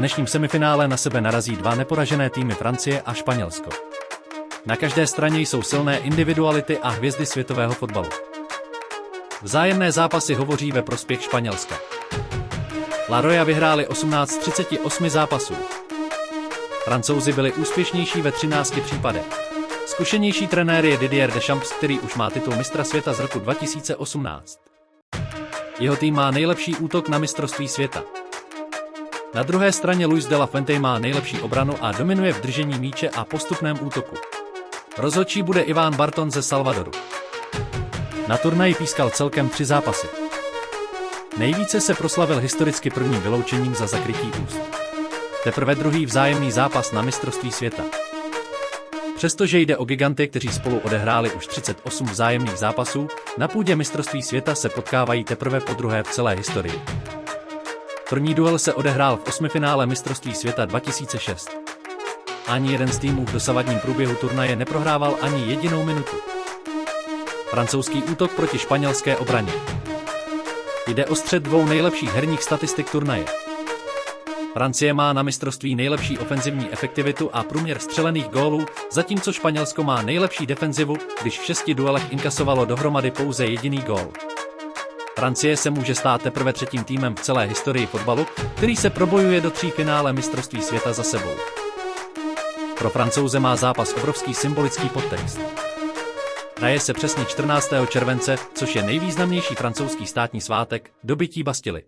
dnešním semifinále na sebe narazí dva neporažené týmy Francie a Španělsko. Na každé straně jsou silné individuality a hvězdy světového fotbalu. Vzájemné zápasy hovoří ve prospěch Španělska. La Roya vyhráli 18 z 38 zápasů. Francouzi byli úspěšnější ve 13 případech. Zkušenější trenér je Didier Deschamps, který už má titul mistra světa z roku 2018. Jeho tým má nejlepší útok na mistrovství světa. Na druhé straně Luis de la Fuente má nejlepší obranu a dominuje v držení míče a postupném útoku. Rozhodčí bude Iván Barton ze Salvadoru. Na turnaji pískal celkem 3 zápasy. Nejvíce se proslavil historicky prvním vyloučením za zakrytí úst. Teprve druhý vzájemný zápas na mistrovství světa. Přestože jde o giganty, kteří spolu odehráli už 38 vzájemných zápasů, na půdě mistrovství světa se potkávají teprve podruhé v celé historii. První duel se odehrál v osmifinále mistrovství světa 2006. Ani jeden z týmů v dosavadním průběhu turnaje neprohrával ani jedinou minutu. Francouzský útok proti španělské obraně. Jde o střet dvou nejlepších herních statistik turnaje. Francie má na mistrovství nejlepší ofenzivní efektivitu a průměr střelených gólů, zatímco Španělsko má nejlepší defenzivu, když v 6 duelech inkasovalo dohromady pouze jediný gól. Francie se může stát teprve třetím týmem v celé historii fotbalu, který se probojuje do 3 finále mistrovství světa za sebou. Pro Francouze má zápas obrovský symbolický podtext. Hraje se přesně 14. července, což je nejvýznamnější francouzský státní svátek, dobytí Bastily.